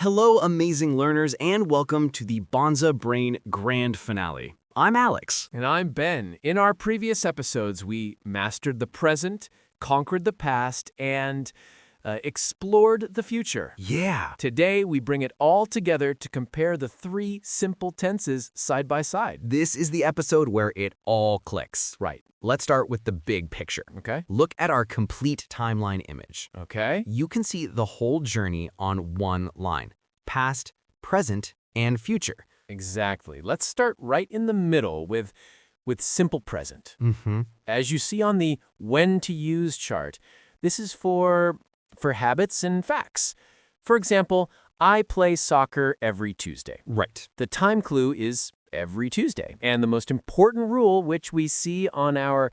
Hello, amazing learners, and welcome to the Bonza Brain Grand Finale. I'm Alex. And I'm Ben. In our previous episodes, we mastered the present, conquered the past, and explored the future. Yeah. Today, we bring it all together to compare the three simple tenses side by side. This is the episode where it all clicks. Right. Let's start with the big picture. Okay. Look at our complete timeline image. Okay. You can see the whole journey on one line: past, present, and future. Exactly. Let's start right in the middle with simple present. As you see on the when to use chart, this is for habits and facts. For example, I play soccer every Tuesday. Right. The time clue is every Tuesday. And the most important rule, which we see on our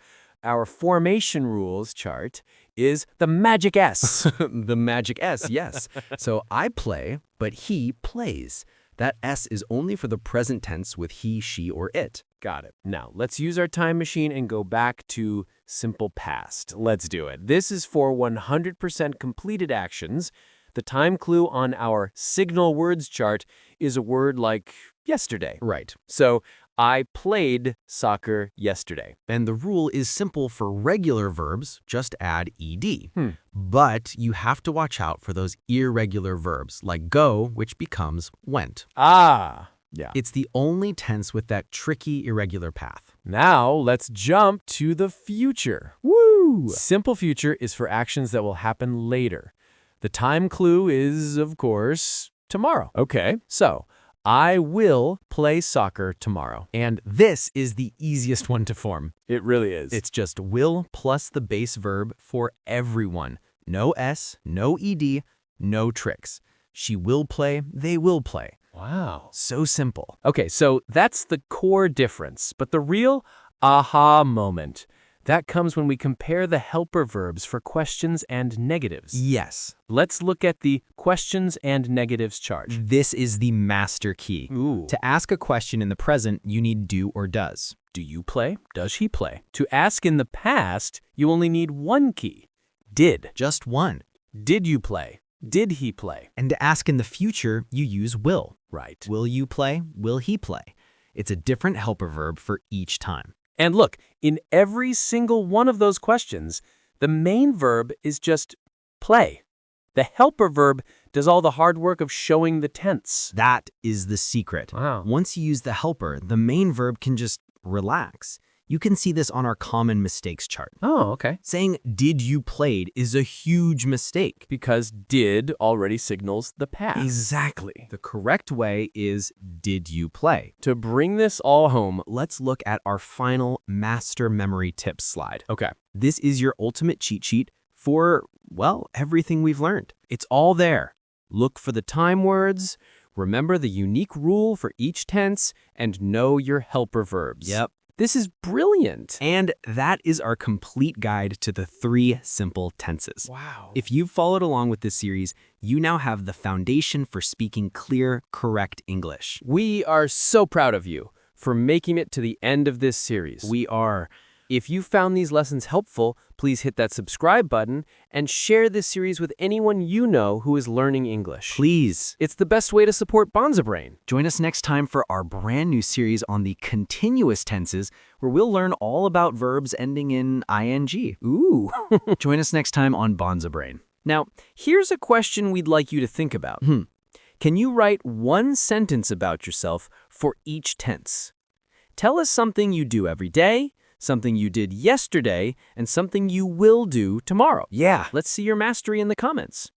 formation rules chart, is the magic S. The magic S, yes. So I play, but he plays. That S is only for the present tense with he, she, or it. Got it. Now, let's use our time machine and go back to simple past. Let's do it. This is for 100% completed actions. The time clue on our signal words chart is a word like yesterday. Right. So, I played soccer yesterday. And the rule is simple for regular verbs, just add ed. But you have to watch out for those irregular verbs, like go, which becomes went. Ah, yeah. It's the only tense with that tricky irregular path. Now, let's jump to the future. Woo! Simple future is for actions that will happen later. The time clue is, of course, tomorrow. Okay, so I will play soccer tomorrow. And this is the easiest one to form. It really is. It's just will plus the base verb for everyone. No S, no ed, no tricks. She will play, they will play. Wow. So simple. Okay, so that's the core difference. But the real aha moment, that comes when we compare the helper verbs for questions and negatives. Yes. Let's look at the questions and negatives chart. This is the master key. Ooh. To ask a question in the present, you need do or does. Do you play? Does he play? To ask in the past, you only need one key. Did. Just one. Did you play? Did he play? And to ask in the future, you use will. Right. Will you play? Will he play? It's a different helper verb for each time. And look, in every single one of those questions, the main verb is just play. The helper verb does all the hard work of showing the tense. That is the secret. Wow. Once you use the helper, the main verb can just relax. You can see this on our common mistakes chart. Oh, okay. Saying did you played is a huge mistake. Because did already signals the past. Exactly. The correct way is did you play? To bring this all home, Let's look at our final master memory tips slide. okay. This is your ultimate cheat sheet for, well, everything we've learned. It's all there. Look for the time words, remember the unique rule for each tense, and know your helper verbs. Yep. This is brilliant. And that is our complete guide to the three simple tenses. Wow. If you've followed along with this series, you now have the foundation for speaking clear, correct English. We are so proud of you for making it to the end of this series. We are. If you found these lessons helpful, please hit that subscribe button and share this series with anyone you know who is learning English. Please. It's the best way to support Bonza Brain. Join us next time for our brand new series on the continuous tenses, where we'll learn all about verbs ending in ing. Ooh. Join us next time on Bonza Brain. Now, here's a question we'd like you to think about. Can you write one sentence about yourself for each tense? Tell us something you do every day, something you did yesterday, and something you will do tomorrow. Yeah. Let's see your mastery in the comments.